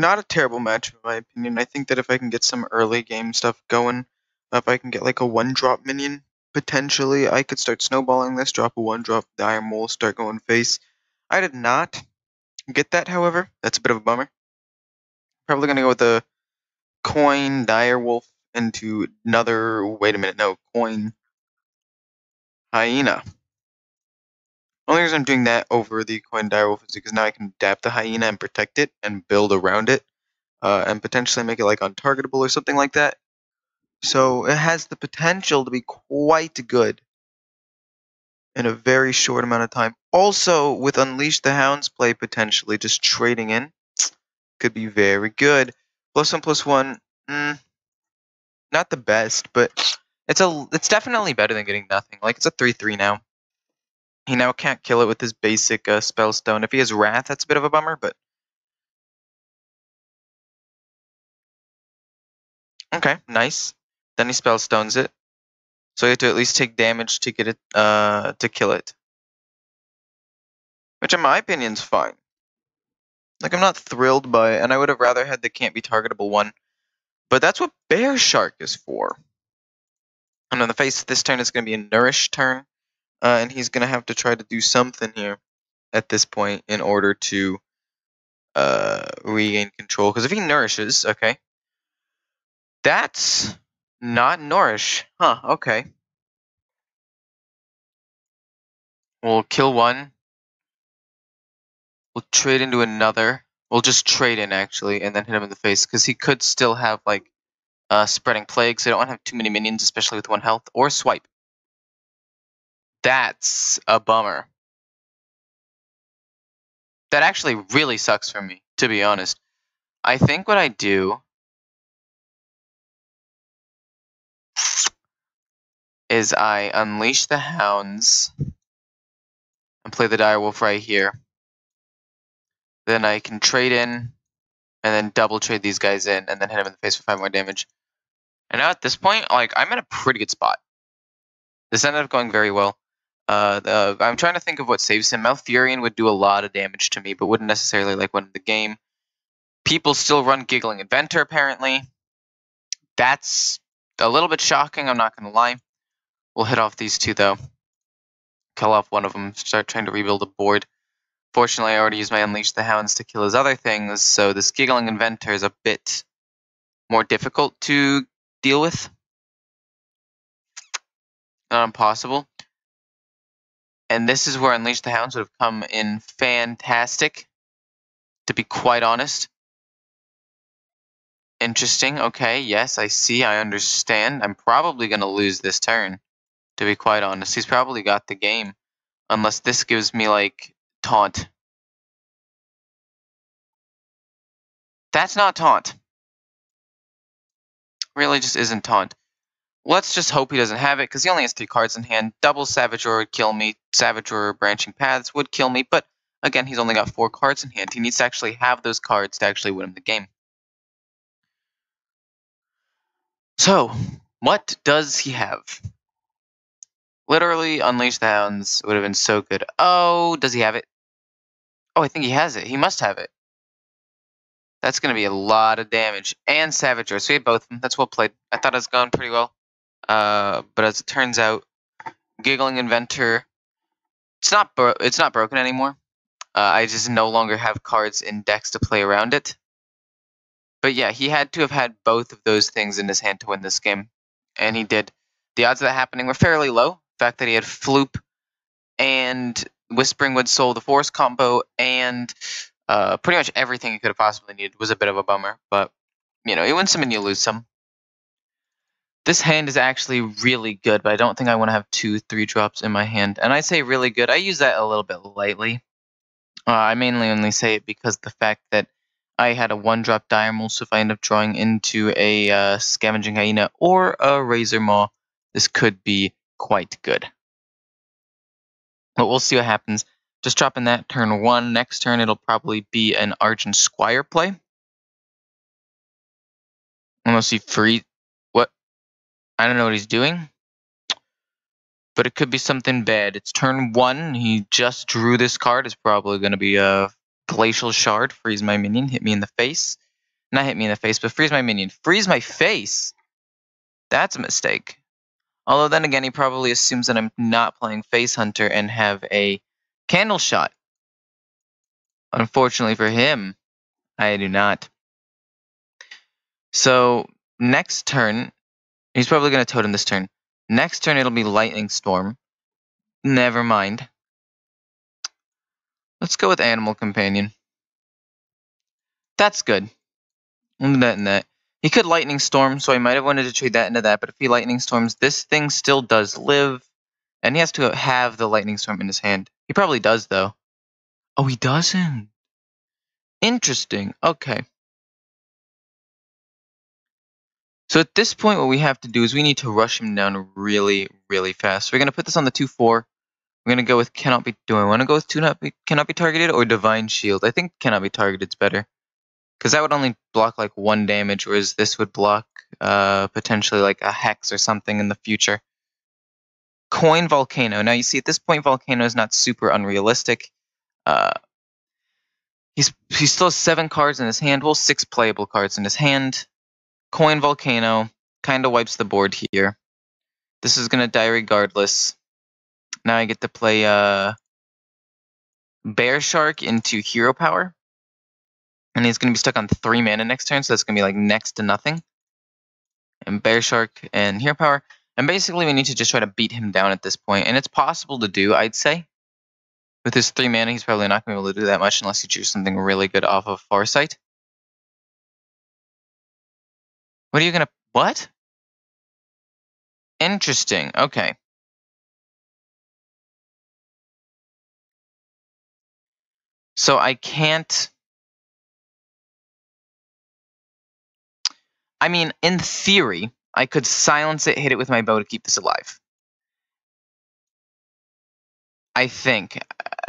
not a terrible match in my opinion. I think that if I can get some early game stuff going, if I can get like a 1-drop minion, potentially I could start snowballing this, drop a 1-drop dire mole, start going face. I did not get that, however. That's a bit of a bummer. Probably gonna go with a coin dire wolf into another. Wait a minute, no, coin hyena. Only reason I'm doing that over the coin dire wolf is because now I can adapt the hyena and protect it and build around it, and potentially make it like untargetable or something like that. So it has the potential to be quite good in a very short amount of time. Also, with Unleash the Hounds play potentially, just trading in could be very good. +1/+1, not the best, but it's definitely better than getting nothing. Like, it's a 3/3 now. He now can't kill it with his basic spell stone. If he has Wrath, that's a bit of a bummer, but okay, nice. Then he spell stones it, so you have to at least take damage to get it to kill it, which in my opinion is fine. Like, I'm not thrilled by it, and I would have rather had the can't be targetable one, but that's what Bear Shark is for. And on the face, this turn is going to be a Nourish turn, and he's going to have to try to do something here at this point in order to regain control. Because if he Nourishes, okay, that's not Nourish. Huh, okay. We'll kill one. We'll trade into another. We'll just trade in, actually, and then hit him in the face, because he could still have, like, Spreading Plague, so I don't want to have too many minions, especially with 1 health, or Swipe. That's a bummer. That actually really sucks for me, to be honest. I think what I do is I Unleash the Hounds and play the Direwolf right here. Then I can trade in, and then double trade these guys in, and then hit him in the face for 5 more damage. And now at this point, like, I'm in a pretty good spot. This ended up going very well. I'm trying to think of what saves him. Malfurion would do a lot of damage to me, but wouldn't necessarily like win the game. People still run Giggling Inventor, apparently. That's a little bit shocking, I'm not going to lie. We'll hit off these two, though. Kill off one of them, start trying to rebuild a board. Fortunately, I already used my Unleash the Hounds to kill his other things, so this Giggling Inventor is a bit more difficult to deal with. Not impossible. And this is where Unleash the Hounds would have come in fantastic, to be quite honest. Interesting. Okay, yes, I see, I understand. I'm probably going to lose this turn, to be quite honest. He's probably got the game, unless this gives me, like, taunt. That's not taunt. Really just isn't taunt. Let's just hope he doesn't have it, because he only has 3 cards in hand. Double Savage Roar would kill me. Savage Roar Branching Paths would kill me, but again, he's only got 4 cards in hand. He needs to actually have those cards to actually win him the game. So, what does he have? Literally, Unleash the Hounds would have been so good. Oh, does he have it? Oh, I think he has it. He must have it. That's going to be a lot of damage. And Savage Roar. So we had both of them. That's well played. I thought it was going pretty well. But as it turns out, Giggling Inventor, it's not broken anymore. I just no longer have cards in decks to play around it. But yeah, he had to have had both of those things in his hand to win this game. And he did. The odds of that happening were fairly low. The fact that he had Floop and Whispering Wood Soul, the Force combo, and pretty much everything he could have possibly needed was a bit of a bummer. But, you know, you win some and you lose some. This hand is actually really good, but I don't think I want to have 2 3-drops in my hand. And I say really good. I use that a little bit lightly. I mainly only say it because the fact that I had a 1-drop Dire Mole, so if I end up drawing into a Scavenging Hyena or a Razor Maw, this could be quite good. But we'll see what happens. Just dropping that turn 1. Next turn, it'll probably be an Argent Squire play. Unless he free... What? I don't know what he's doing. But it could be something bad. It's turn 1. He just drew this card. It's probably going to be a Glacial Shard. Freeze my minion. Hit me in the face. Not hit me in the face, but freeze my minion. Freeze my face? That's a mistake. Although then again, he probably assumes that I'm not playing Face Hunter and have a Candle Shot. Unfortunately for him, I do not. So next turn, he's probably going to Totem this turn. Next turn, it'll be Lightning Storm. Never mind. Let's go with Animal Companion. That's good. That and that. He could Lightning Storm, so I might have wanted to trade that into that, but if he Lightning Storms, this thing still does live, and he has to have the Lightning Storm in his hand. He probably does, though. Oh, he doesn't. Interesting. Okay. So at this point, what we have to do is we need to rush him down really, really fast. So we're going to put this on the 2-4. We're going to go with Cannot Be... Do I want to go with Cannot Be Targeted or Divine Shield? I think Cannot Be Targeted is better. Because that would only block like 1 damage, whereas this would block potentially like a Hex or something in the future. Coin Volcano. Now you see at this point Volcano is not super unrealistic. He still has 7 cards in his hand. Well, 6 playable cards in his hand. Coin Volcano kind of wipes the board here. This is going to die regardless. Now I get to play Bear Shark into Hero Power. And he's going to be stuck on 3 mana next turn, so that's going to be like next to nothing. And Bear Shark and Hero Power. And basically we need to just try to beat him down at this point. And it's possible to do, I'd say. With his 3 mana, he's probably not going to be able to do that much unless he chooses something really good off of Farsight. What are you going to... What? Interesting. Okay. So I can't... I mean, in theory, I could silence it, hit it with my bow to keep this alive. I think.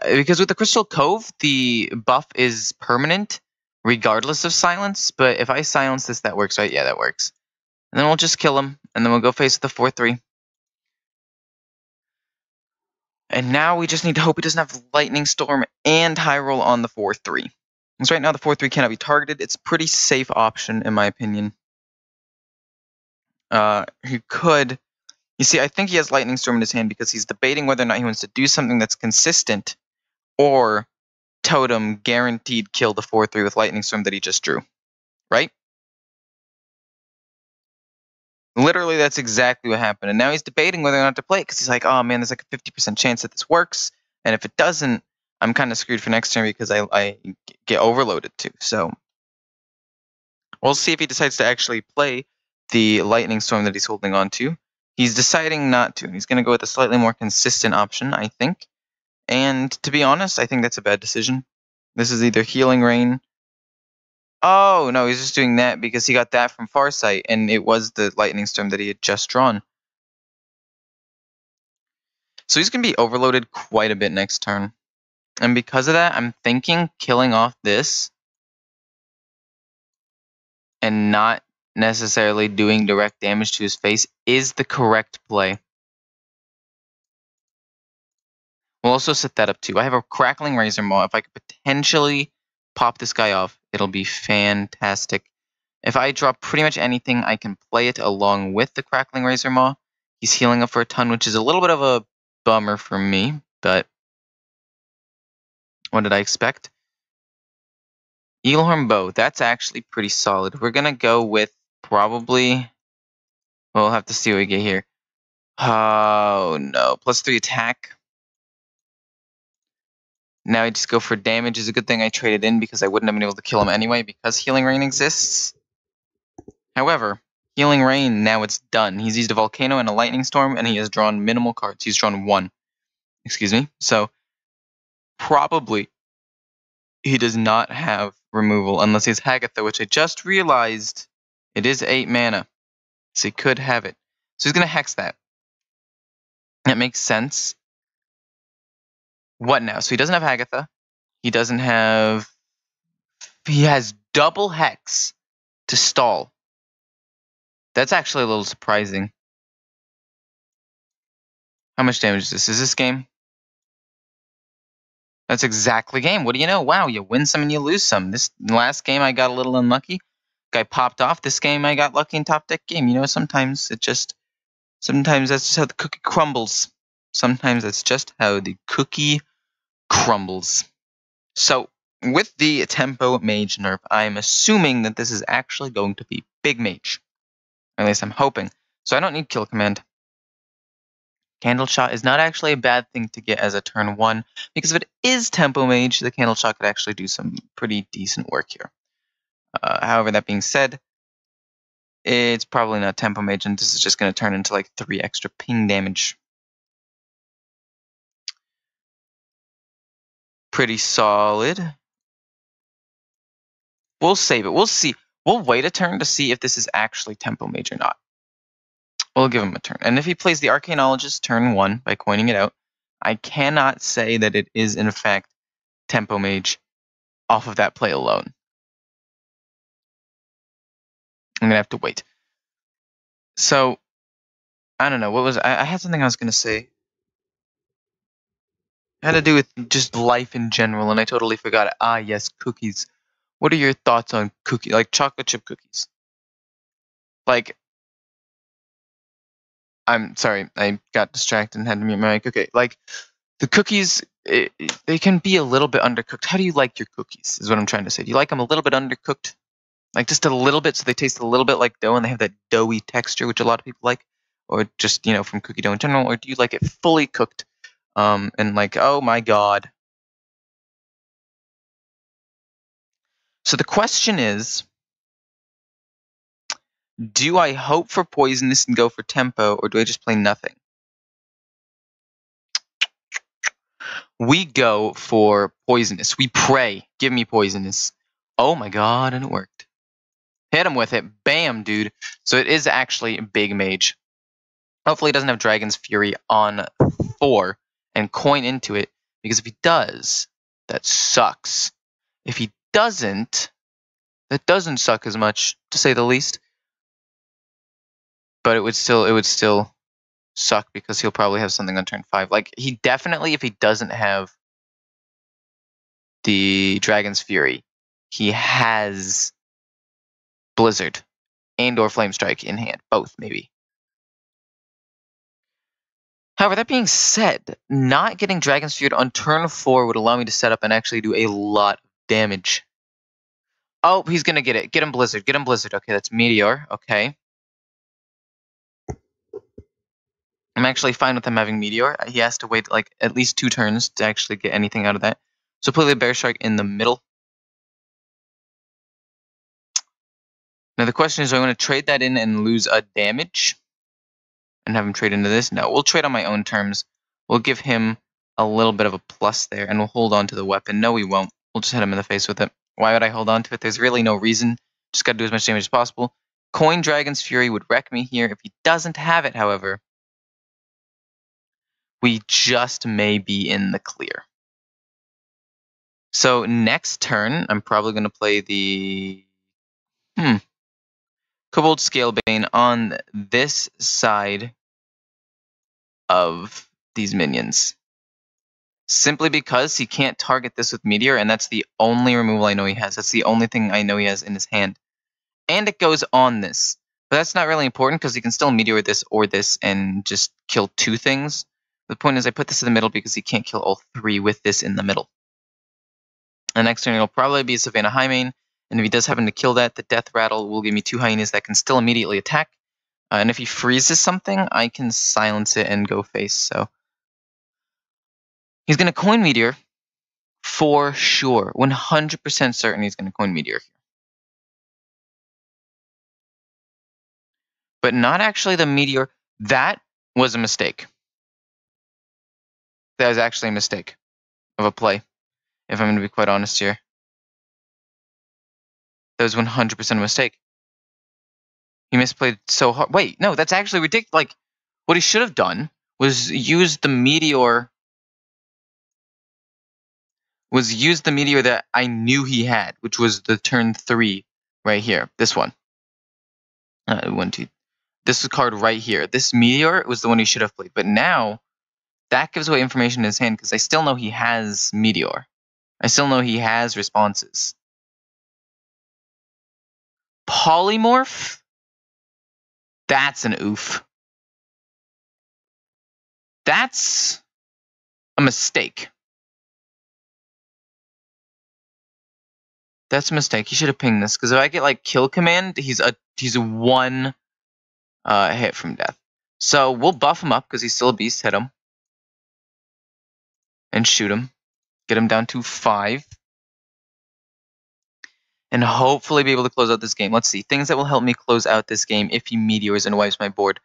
Because with the Crystal Cove, the buff is permanent, regardless of silence. But if I silence this, that works, right? Yeah, that works. And then we'll just kill him, and then we'll go face the 4-3. And now we just need to hope he doesn't have Lightning Storm and High Roll on the 4-3. Because right now the 4-3 cannot be targeted. It's a pretty safe option, in my opinion. He could... You see, I think he has Lightning Storm in his hand because he's debating whether or not he wants to do something that's consistent or Totem guaranteed kill the 4-3 with Lightning Storm that he just drew. Right? Literally, that's exactly what happened. And now he's debating whether or not to play it because he's like, oh man, there's like a 50% chance that this works. And if it doesn't, I'm kind of screwed for next turn because I get overloaded too. So we'll see if he decides to actually play the Lightning Storm that he's holding on to. He's deciding not to. He's going to go with a slightly more consistent option, I think. And to be honest, I think that's a bad decision. This is either Healing Rain. Oh, no, he's just doing that because he got that from Farsight, and it was the Lightning Storm that he had just drawn. So he's going to be overloaded quite a bit next turn. And because of that, I'm thinking killing off this and not necessarily doing direct damage to his face is the correct play. We'll also set that up too. I have a Crackling Razor Maw. If I could potentially pop this guy off, it'll be fantastic. If I drop pretty much anything, I can play it along with the Crackling Razor Maw. He's healing up for a ton, which is a little bit of a bummer for me, but what did I expect? Eaglehorn Bow. That's actually pretty solid. We're going to go with probably... We'll have to see what we get here. Oh, no. +3 attack. Now I just go for damage. Is a good thing I traded in because I wouldn't have been able to kill him anyway because Healing Rain exists. However, Healing Rain, now it's done. He's used a Volcano and a Lightning Storm, and he has drawn minimal cards. He's drawn 1. Excuse me. So, probably he does not have removal unless he's Hagatha, which I just realized it is 8 mana. So he could have it. So he's going to Hex that. That makes sense. What now? So he doesn't have Hagatha. He doesn't have... He has double Hex to stall. That's actually a little surprising. How much damage is this? Is this game? That's exactly game. What do you know? Wow, you win some and you lose some. This last game I got a little unlucky. guy popped off. This game, I got lucky in top deck game. You know, sometimes that's just how the cookie crumbles. Sometimes that's just how the cookie crumbles. So, with the tempo mage nerf, I'm assuming that this is actually going to be big mage. Or at least I'm hoping. So I don't need kill command. Candle shot is not actually a bad thing to get as a turn 1, because if it is tempo mage, the candle shot could actually do some pretty decent work here. However, that being said, it's probably not tempo mage, and this is just going to turn into like 3 extra ping damage. Pretty solid. We'll save it. We'll see. We'll wait a turn to see if this is actually tempo mage or not. We'll give him a turn. And if he plays the Arcanologist turn 1 by coining it out, I cannot say that it is in fact tempo mage off of that play alone. I'm gonna have to wait. So I don't know. What was I had something I was gonna say. It had to do with just life in general, and I totally forgot it. Ah, yes, cookies. What are your thoughts on cookies, like chocolate chip cookies? Like, I'm sorry, I got distracted and had to mute my mic. Okay, like the cookies, they can be a little bit undercooked. How do you like your cookies? Is what I'm trying to say. Do you like them a little bit undercooked? Like just a little bit, so they taste a little bit like dough and they have that doughy texture, which a lot of people like, or just from cookie dough in general, or do you like it fully cooked, and like, oh my god? So the question is, do I hope for poisonous and go for tempo, or do I just play nothing? We go for poisonous. We pray, give me poisonous. Oh my god, and it worked. Hit him with it. Bam, dude. So it is actually big mage. Hopefully he doesn't have Dragon's Fury on 4 and coin into it, because if he does, that sucks. If he doesn't, that doesn't suck as much, to say the least. But it would still suck, because he'll probably have something on turn 5. Like, he definitely, if he doesn't have the Dragon's Fury, he has Blizzard and or Flame Strike in hand. Both, maybe. However, that being said, not getting Dragon's Fury on turn 4 would allow me to set up and actually do a lot of damage. Oh, he's going to get it. Get him Blizzard. Get him Blizzard. Okay, that's Meteor. Okay. I'm actually fine with him having Meteor. He has to wait like at least 2 turns to actually get anything out of that. So play the Bear Shark in the middle. Now the question is, do I want to trade that in and lose a damage? And have him trade into this? No, we'll trade on my own terms. We'll give him a little bit of a plus there, and we'll hold on to the weapon. No, we won't. We'll just hit him in the face with it. Why would I hold on to it? There's really no reason. Just gotta do as much damage as possible. Coin Dragon's Fury would wreck me here. If he doesn't have it, however, we just may be in the clear. So next turn, I'm probably going to play the Kobold Scalebane on this side of these minions. Simply because he can't target this with Meteor, and that's the only removal I know he has. That's the only thing I know he has in his hand. And it goes on this. But that's not really important, because he can still Meteor this or this and just kill 2 things. The point is I put this in the middle because he can't kill all 3 with this in the middle. And next turn it'll probably be a Savannah Highmane, and if he does happen to kill that, the Death Rattle will give me 2 hyenas that can still immediately attack. And if he freezes something, I can silence it and go face. So he's going to coin Meteor for sure. 100% certain he's going to coin Meteor here. But not actually the Meteor. That was a mistake. That was actually a mistake of a play, if I'm going to be quite honest here. That was 100% a mistake. He misplayed so hard. Wait, no, that's actually ridiculous. Like, what he should have done was use the Meteor that I knew he had, which was the turn 3 right here. This one. 1, 2. This card right here. This Meteor was the one he should have played. But now, that gives away information in his hand, because I still know he has Meteor. I still know he has responses. Polymorph? That's an oof. That's a mistake. That's a mistake. He should have pinged this, because if I get like kill command, he's a one hit from death. So we'll buff him up because he's still a beast. Hit him and shoot him. Get him down to 5. And hopefully be able to close out this game. Let's see. Things that will help me close out this game if he meteors and wipes my board.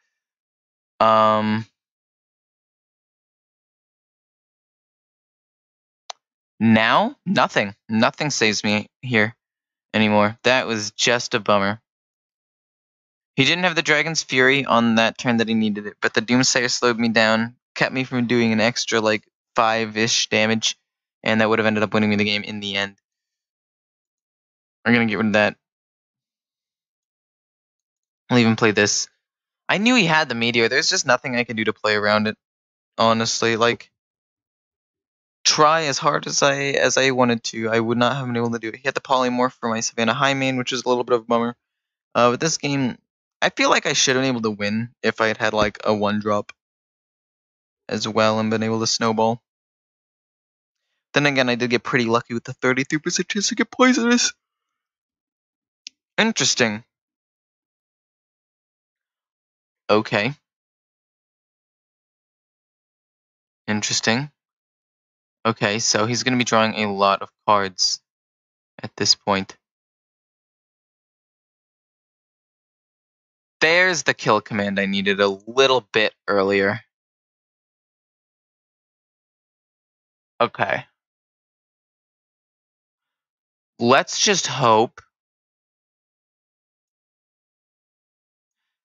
Now, nothing. Nothing saves me here anymore. That was just a bummer. He didn't have the Dragon's Fury on that turn that he needed it, but the Doomsayer slowed me down, kept me from doing an extra, like, 5-ish damage, and that would have ended up winning me the game in the end. We're gonna get rid of that. I'll even play this. I knew he had the Meteor. There's just nothing I could do to play around it, honestly. Like, try as hard as I wanted to, I would not have been able to do it. He had the Polymorph for my Savannah High main, which is a little bit of a bummer. But this game, I feel like I should have been able to win if I had like a 1-drop as well and been able to snowball. Then again, I did get pretty lucky with the 33% chance to get poisonous. Interesting. Okay. Interesting. Okay, so he's going to be drawing a lot of cards at this point. There's the kill command I needed a little bit earlier. Okay. Let's just hope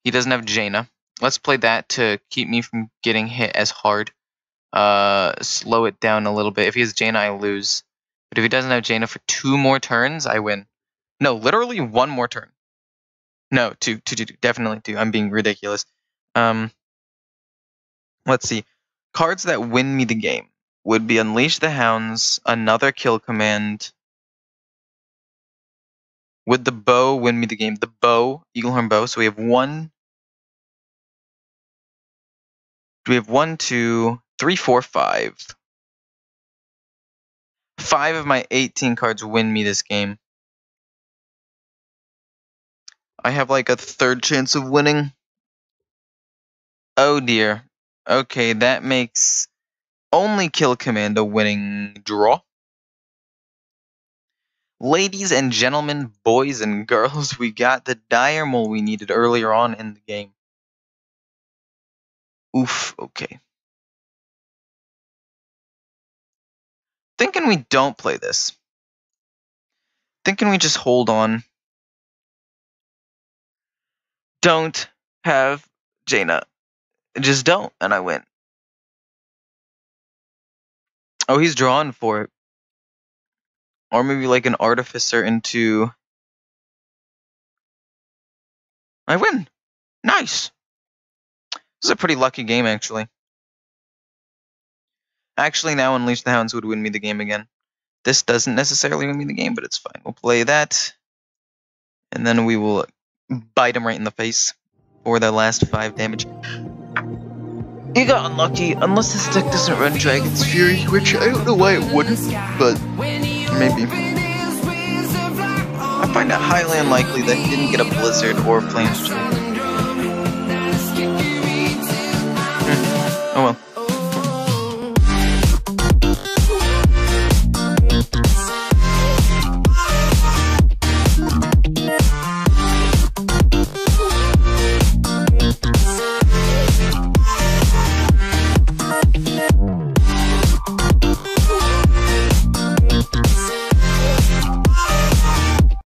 he doesn't have Jaina. Let's play that to keep me from getting hit as hard. Slow it down a little bit. If he has Jaina, I lose. But if he doesn't have Jaina for 2 more turns, I win. No, literally 1 more turn. No, 2. Definitely 2. I'm being ridiculous. Let's see. Cards that win me the game would be Unleash the Hounds, another kill command. Would the bow win me the game? The bow, Eaglehorn bow. So we have 1. We have 1, 2, 3, 4, 5. 5 of my 18 cards win me this game. I have like a 3rd chance of winning. Oh dear. Okay, that makes only kill command a winning draw. Ladies and gentlemen, boys and girls, we got the dire mole we needed earlier on in the game. Oof, okay. Thinking we don't play this. Thinking we just hold on. Don't have Jaina. Just don't, and I win. Oh, he's drawn for it. Or maybe like an Artificer into... I win. Nice. This is a pretty lucky game, actually. Actually, now Unleash the Hounds would win me the game again. This doesn't necessarily win me the game, but it's fine. We'll play that. And then we will bite him right in the face for the last 5 damage. You got unlucky, unless this deck doesn't run Dragon's Fury, which I don't know why it wouldn't, but maybe. I find it highly unlikely that he didn't get a Blizzard or Flames.